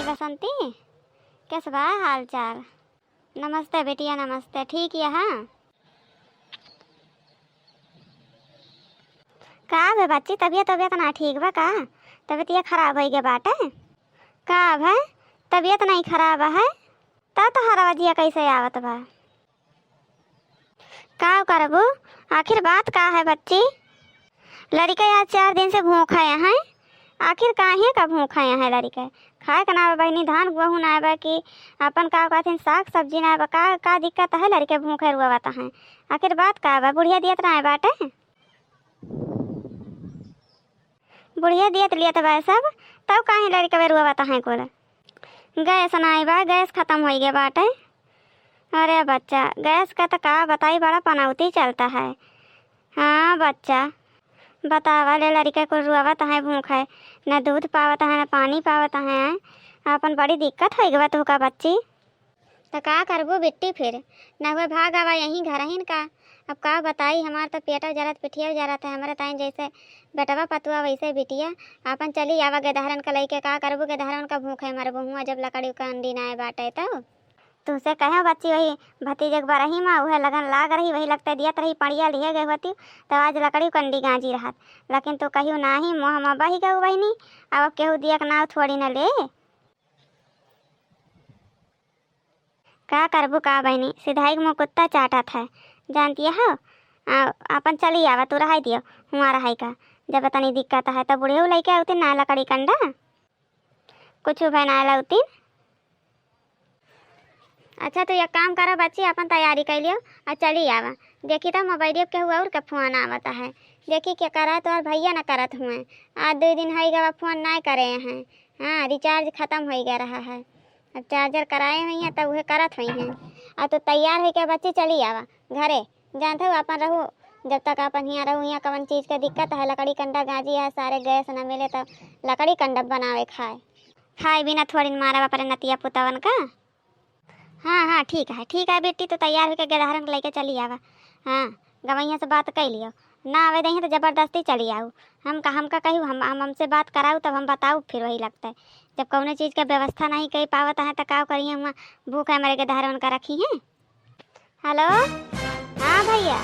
बसंती, कैसे बा हाल चाल? नमस्ते बेटिया, नमस्ते। ठीक है। हाँ का भे बच्ची, तबीयत ना ठीक बा का? तबीयत ये खराब हो गया बाटे का भे? तबीयत नहीं खराब है ता तो हरवजिया कैसे आवत बा? का करबू? आखिर बात का है बच्ची? लड़का आज 4 दिन से भूखा है। आखिर काहे का भूखा है लड़का? खाए का ना बहनी, धान गेहूँ ना बा कि अपन का कहते साग सब्जी ना बा? का दिक्कत है लड़के भूखे रुआवता है? आखिर बात का बा? बुढ़िया दियत ना है बाटे? बुढ़िया दियत लियत बा सब, तब काहे लड़के रुआवता है? कोल गैस ना बा, गैस खत्म हो गया बाटे। अरे बच्चा, गैस का तो का बताई, बड़ा पनौती चलता है। हाँ बच्चा बतावा ले, लड़के को रुआवत है भूखे, न दूध पावत है न पानी पावत है। अपन बड़ी दिक्कत हो गई तू का बच्ची। तो का करबू बिट्टी? फिर न हुए भाग आवा यहीं घर ही का। अब का बताई, हमार तो पेटा जरत पिठिया जरत है हमारे टाइम, जैसे बेटवा पतुआ वैसे बिटिया। अपन चली आवा गदहरन का लई के का करबू? गदहरन का भूखे मर बहुआ जब लकड़ी का अंडी ना बाटे तो तुझसे कहे बच्ची, वही भतीजे के बरही में वह लगन लाग रही, वही लगता दियत रही पड़िया लिए गए होती तो आज लकड़ी कंडी गांजी रहत। लेकिन तू कहियो नाही, मोह में बही गऊ बहनी। अब केहू दिया के नाव थोड़ी न ले। का करबू का बहनी, सिधाई के मुँह कुत्ता चाटत है, जानती हो। अपन चली आवा, तू रहाई दियो हुआ रहाई का। जब तनी दिक्कत है तो बुढ़े लेके आउती ना लकड़ी कंडा, कुछ भाई ना लाउती। अच्छा तो एक काम करो बच्ची, अपन तैयारी कर लियो और चली आवा। देखी तो मोबाइल के हुआ और का फोन आवता है, देखी क्या करा तो और भैया ना करत हुए। आज 2 दिन हो गया फोन ना करे हैं। हाँ रिचार्ज खत्म हो गया रहा है, अब चार्जर कराए हुई हैं तब वह करत हुई हैं। अब तो तैयार है क्या बच्ची, चली आवा घरे। जानते हो अपन रहू, जब तक अपन यहाँ रहू, यहाँ कौन चीज़ का दिक्कत है? लकड़ी कंडा गाजी है, सारे गैस न मिले तो लकड़ी कंडा बनावे खाए बिना थोड़ी मारा अपने नतिया पुतवन का। हाँ ठीक है बेटी, तो तैयार होकर गदहरन लेके चली आवा। हाँ गवैया से बात कर लियो, ना आवे दही तो ज़बरदस्ती चली आऊ। हमका कहूँ, हम हमसे बात कराऊ तब हम बताऊ। फिर वही लगता है जब कौनो चीज़ का व्यवस्था नहीं कर पावत है तो का करिए? हम भूख है मेरे गदहरन का रखी हैं। हेलो हाँ भैया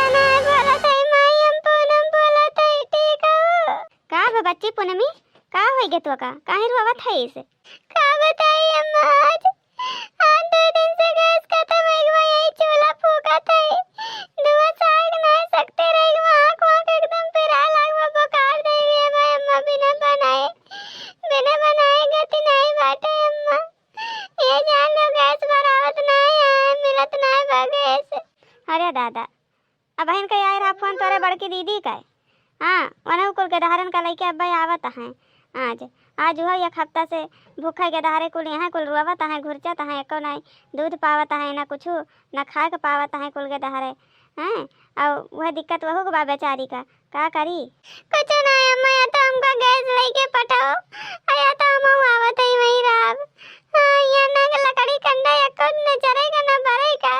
ना बोला था माई, हम पूनम बोला था। ठीक है का बे बच्ची पूनमी, का हो गया तो का काहे रुआवत है इसे? का बताई अम्मा, आज 2 दिन से गैस खत्म हो गया, यही चूल्हा फूका था। धुआं साग ना सकते रही, आँख एकदम पिरा लागवा बुखार दे रही है भाई अम्मा। बिना बनाए गति नहीं बाटे अम्मा। ये जान लो गैस बरावत नहीं है, मिलत नहीं बा गैस। अरे दादा, अब बहन का आए रहा फोन तोरे बड़की दीदी का। हाँ वनहु कुल गदहरन का लइके अब आवत हैं। आज हो एक हफ्ता से भूखे गदहारे कुल यहाँ कुल रुआवत है, घुरचत है, एको नहीं दूध पावत है, ना कुछ ना खाए के पावत है कुल गदहारे हैं। और वह दिक्कत वह बा बेचारी का करी? कुछ नहीं अम्मा, या तो हमका गैस लेके पटाओ या तो हम आवत ही वही राब। हाँ या ना लकड़ी कंडा एको न चरेगा ना भरेगा।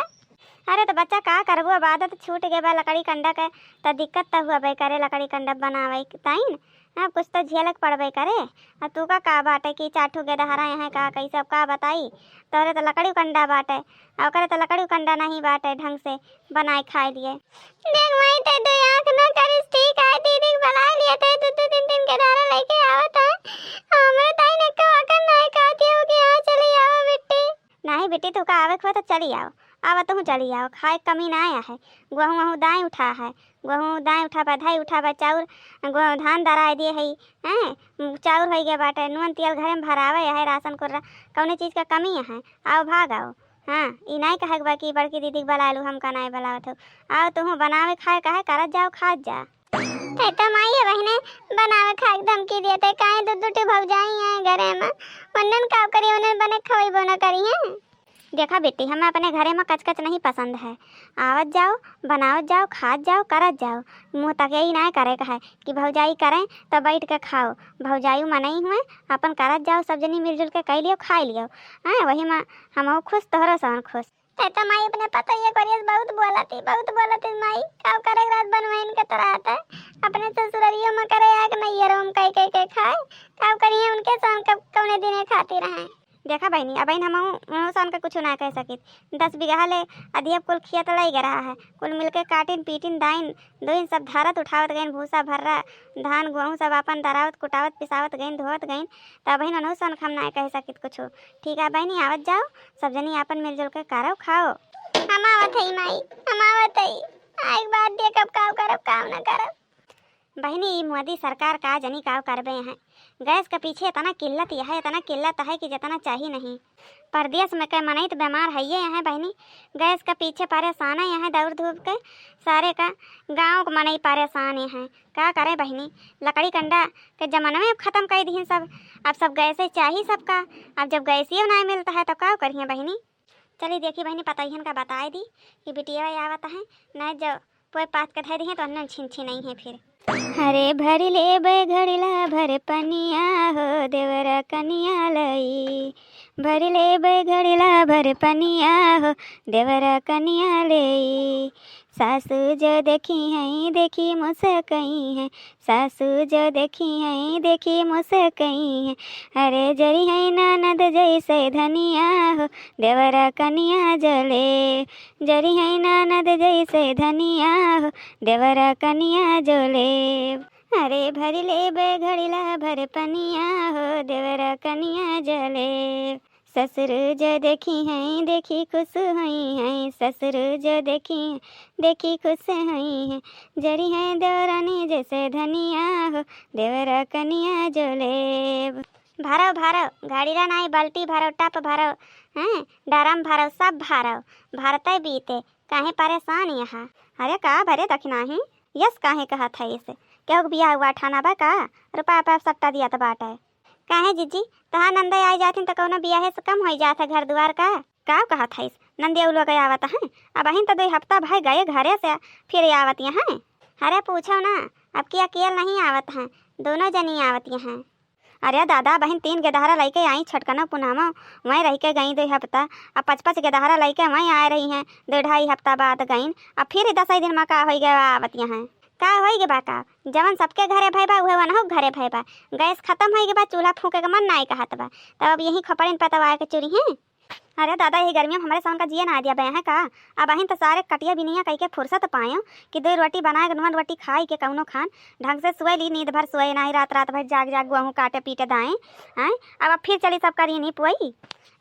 अरे तो बच्चा का करबू, अब आदत छूट गए बा लकड़ी कंडा के तो दिक्कत तो हुआ बे करे लकड़ी कंडा बनावे ताइन। हाँ कुछ तो झेलक पड़बे करे। अब तू का बाटे कि चाठू गदहरा यहाँ का कैसे अब का बताई? तोरे तो लकड़ी कंडा बाटे और करे तो लकड़ी कंडा नहीं बाटे ढंग से बनाए खाए लिए। देख माई ते दो आँख ना करिस, ठीक है दीदी बुला लिए थे, 2-2 दिन गदहरा लेके आवत है। हमरे ताई ने को अकन नहीं कहती हो कि यहाँ चली आओ बेटी। नहीं बेटी तू का आवे तो चली आओ, आवा तुम चली आओ। खाए कमी ना आया है, गेहूँ दाएँ उठा है, गेहूँ दाएँ उठा बधाई उठा बा, चाउर धान दराए दिए है हैं, चाउर हो गया बाटे, नून तेल घरे में भरावे है, राशन को कौने चीज़ का कमी है? आओ भाग आओ। हाँ ई नहीं कहे बा कि बड़की दीदी बुला लूँ, हमका नहीं बुलावत हो। आओ तुम बनावे खाए कहे करत जाओ, खात जा। तो माई बहने बनावे खाए धमकी दिए थे, काहे दूटी भग जाई हैं घरे में, वंदन का करी उन्हें बने खवैबो न करी हैं। देखा बेटी, हमें अपने घरे में कचकच नहीं पसंद है। आवत जाओ, बनावत जाओ, खात जाओ, करत जाओ। मुँह तक यही ना करे का है कि भौजाई करें तो बैठ के खाओ, भौजाई में नहीं हुए अपन करत जाओ, सब जनी मिलजुल के कह लियो खा लियो। हाँ वही में हम खुश तोहरो सन खुश। तो माई अपने पता ये करिए बहुत बोला थी माई, का करे रात बनवाइन के तरह आता है अपने ससुरालियों में करे आग नहीं ये रोम कह के खाए का करिए उनके सन कौने दिने खाती रहे। देखा बहनी अब हम सन का कुछ ना कह सकित 10 बीघा ले अधिक कुल खेत लग रहा है, कुल मिलके काटिन पीटिन दाइन दोइन सब धारत उठावत गईन, भूसा भर्रा धान गेहूँ सब अपन दरावत कुटावत पिसावत गईन धोवत गईन। तब बहन अनु सन हम ना कह सकित कुछ। ठीक है बहनी आवत जाओ, सब जनी अपन मिलजुल के करो खाओ। हम आवत है माई, हम आवत है, एक बार देखब काम करब काम ना करब। बहनी ये मोदी सरकार का जनी काव करबे हैं, गैस के पीछे इतना किल्लत यह है, इतना किल्लत है कि जितना चाहिए नहीं। परदेश में कई मनई तो बीमार है ये हैं बहनी, गैस के पीछे परेशान है यहाँ दौड़ धूप के सारे का गाँव के मनई परेशान हैं। क्या करें बहनी, लकड़ी कंडा के जमाना में अब ख़त्म कर दी सब, अब सब गैसे चाहिए सबका। अब जब गैसियो ना मिलता है तो क्या करिए बहनी। चलिए देखिए बहनी पतहन का बताए दी कि बिटिया आवत है नहीं, जब पोए पात के धै दी है तो अन्न छिन नहीं है फिर। हरे भरी ले घड़िला भर पनिया हो देवरा कनिया लई, भरी ले घड़िला भर पनिया हो देवरा कनिया ले। सासू जो देखी हैं देखी मुस्कई हैं, सासू जो देखी हैं देखी मुस्कई हैं। अरे जरी है ननद जैसे धनिया हो देवरा कनिया जले, जरी है ननद जैसे धनिया हो देवरा कनिया जले। अरे भरी ले घड़िला भर पनिया हो देवरा कनिया जले। ससुर जो देखी हैं देखी खुश हुई हैं, ससुर जो देखी खुश हुई हैं। जरी हैं देवरानी जैसे धनिया हो देवरा कनिया जोले। भरो भरो गाड़ीरा नाई बाल्टी भरो टप भरो हैं डरम भरो सब भरो, भरते बीते काहे परेशान यहाँ। अरे का भरे दखना ही यस काहे कहा था इसे, क्या बिया हुआ ठाना बा का रुपया पैप सट्टा दिया तो बाट है। काहे जीजी तहाँ नंदे आई जाती तो कौनो बियाहे से कम हो जाता घर द्वार का कहा था इस नंदिया लोग आवत हैं। अब अहिन तो 2 हफ्ता भाई गए घरे से फिर आवत हैं। अरे पूछो ना अब की अकेले नहीं आवत हैं, दोनों जनी आवत हैं। अरे दादा बहन 3 गेदहरा लेके आई छटकना पुनामा वहीं रह के गई 2 हफ्ता, अब 5-5 गेदहरा लेके वहीं आ रही हैं 2-2.5 हफ्ता बाद गईन, अब फिर 10 दिन में का हो गया आवत हैं। का होई गे बा का जवन सबके घरे भई बा उहे वनहु घरे भई बा, गैस खत्म होई गे बा चूल्हा फूके के मन नाई कहत बा, तब अब यही खपड़िन पतवा के चुरी हैं। अरे दादा यही गर्मियों में हमारे सावन का जिया ना दिया बे है का, अब अहिन तो सारे कटिया बिनिया कह के फुर्सत पायो कि 2 रोटी बनाए के नुन रोटी खाई के कौनो खान ढंग से सोए ली, नींद भर सोए नहीं, रात भर जाग गुहूँ काटे पीटे दाएँ हैं। अब फिर चली सबका रीन ही पुआई,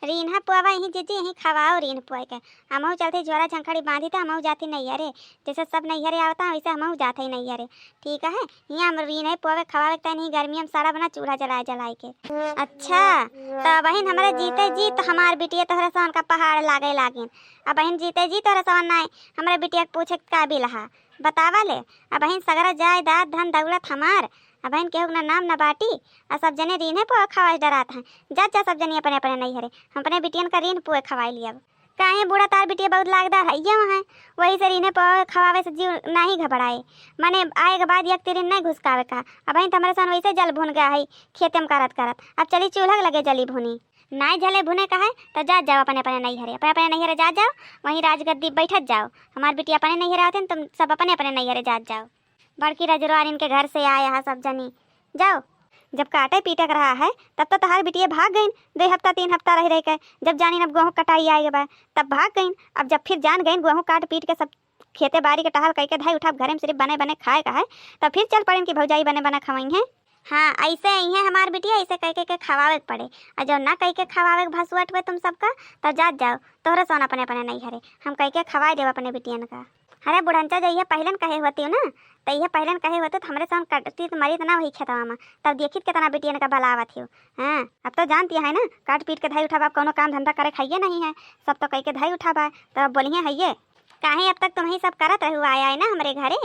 रीन पुआवा यहीं जीजी यहीं खवाओ रीन पुआई के। हमहू चलते झोरा झंखड़ी बांधी तो हमहू जाती नैहरे, जैसे सब नैहरे आवता वैसे हमहू जाते ही नैहरे। ठीक है यहाँ हम रीन है पुआवे खवावे के नहीं गर्मियों में सारा बना चूल्हा जलाए के। अच्छा तो बहन हमारे जीते जी तो हमार बिटिया तोहरे सवन का पहाड़ लागे लागिन, अब बहन जीते जी तोहरे सवन ना हमारे बिटिया के पूछे काबिल हा बतावा ले। अब बहन सगरा जायदाद धन दौलत हमार, अब बहन केहू ना नाम न बाटी और सब जने रीन पुआ खवाए डरात हैं। जा सब जने अपने अपने नहीं हरे, हम अपने बिटियन का रीन पुए खवाए लिया। काहे बूढ़ा तार बिटिया बहुत लागदार है ये वहाँ वही से रीने पुआ खवावे से जीव नहीं घबराए, माने आए के बाद एक तिरिन नहीं घुसकावे का। अब बहन हमारे सन वैसे जल भुन गया है खेते में करत अब चली चूल्हा लगे जली भुनी नहीं झले भुने का है तो जा जाओ अपने अपने नहीं हरे, अपने नहीं हरे जा जाओ वहीं राजगद्दी बैठत जाओ। हमारे बिटिया अपने नहीं हरे आते हैं तुम सब अपने अपने नहीं हरे जा जाओ। बड़की रजरवार इनके घर से आया है सब जनी जाओ। जब काटे पीटक रहा है तब तो तहार बिटिया भाग गईन 2 हफ्ता 3 हफ्ता रह के, जब जानी अब गेहूँ कटाई आए बा तब भाग गईन। अब जब फिर जान गईन गेहूँ काट पीट के सब खेते बाड़ी के टहल कह के धाई उठा घरे में सिर्फ बने बने खाए का है, तब फिर चल पड़े कि भौजाई बने बने खवाई हैं। हाँ ऐसे ही है हमार बिटिया, ऐसे कह के खवावे के पड़े और जो ना कह के खवावे के भसुअट हुए तुम सबका तब जा जाओ तोहरे सोना अपने अपने नहीं हरे, हम कह के खवाए देव अपने बिटियन का। अरे बुढ़ंचा जइया पहलन कहे होती हो ना तो यह पहलन कहे होते तो हमरे सन कटती तो मरी तो ना वही खेतवा में, तब देखित कितना बिटियन का भलावत हो। हाँ अब तो जानती है ना काट पीट के धाई उठाबा कोनो काम धंधा करे खाइए नहीं है, सब तो कह के धाई उठाबा तब बोलिए है ये काहे अब तक तुम ही सब करत रहू आया है ना हमारे घरे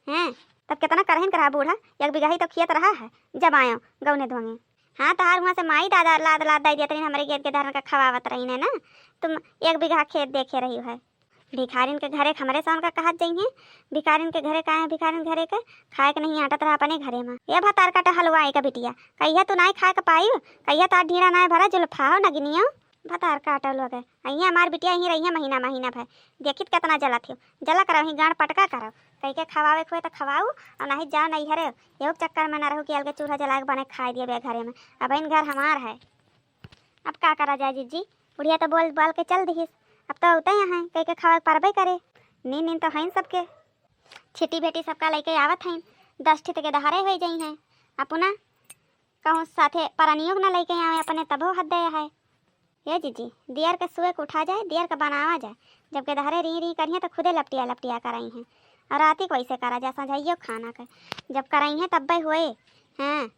हैं, तब कितना करहन करा बूढ़ा 1 बीघा ही तो खेत रहा है जब आयो गौने धोंगे। हाँ तो वहाँ से माई दादा लाद दे देते हमारे गेट के धरन का खवावत रही ने ना, तुम 1 बीघा खेत देखे रही है। भिखारिन के घरे हमारे सन का कहत जाइए, भिखारिन के घरे का है भिखारिन घरे के खाए के नहीं आटत रहा अपने घरे में। ये भतार काटा हलवाई का बिटिया कहिया तू नहीं खाए के पाई, कहिया तार ढीरा ना भरा जुल्फा हो नगिनियो। भतार काटल लोग है अहिया हमार बिटिया यहीं रही महीना महीना भर देखित कितना जला थी जला करो ही गाड़ पटका करो कह के खवावे खुए तो खवाऊ और नहीं जा नहीं हरे एगो चक्कर में ना रहू कि अलगे चूल्हा जला के बने खाई दिए घरे में। अब इन घर हमार है, अब का करा जाए जीजी। बुढ़िया तो बोल बोल के चल दिहिस, अब तो उतै हैं कह के खवा पारबे करे। नींद नींद तो हैं सबके छिटी बेटी सबका लेके आवत हैं 10 ठित के दहारे हो जाई हैं अपना कहूँ साथे परानियों ना लेके आवे अपने तबो हद दे है। ये जीजी दियर के सुए को उठा जाए दियर का बनावा जाए जबकि दहरे री री करिए तो खुदे लपटिया लपटिया कराई हैं और राती को ऐसे करा जा समझाइयो खाना का जब कराई हैं तब हुए हैं।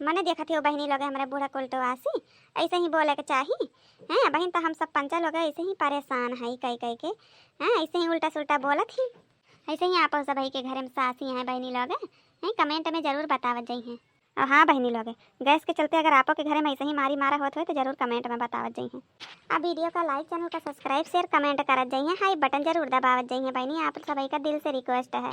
मैंने देखा थी वो बहनी लोग हमारे बूढ़ा कुलटो आसी ऐसे ही बोले के चाहिए हैं बहन तो हम सब पंचा लोग ऐसे ही परेशान है कह कह के हैं ऐसे ही उल्टा सुल्टा बोला थी। ऐसे ही आप सब के घर में सासी हैं बहनी लोग हैं कमेंट में ज़रूर बतावत जाई हैं। और हाँ बहनी लोग गैस के चलते अगर आपो के घर में ऐसे ही मारी मारा होत हो तो जरूर कमेंट में बतावत जाई हैं। अब वीडियो का लाइक चैनल का सब्सक्राइब शेयर कमेंट करत जाइए हाई बटन जरूर दबावत जाइए बहनी आप सभी का दिल से रिक्वेस्ट है।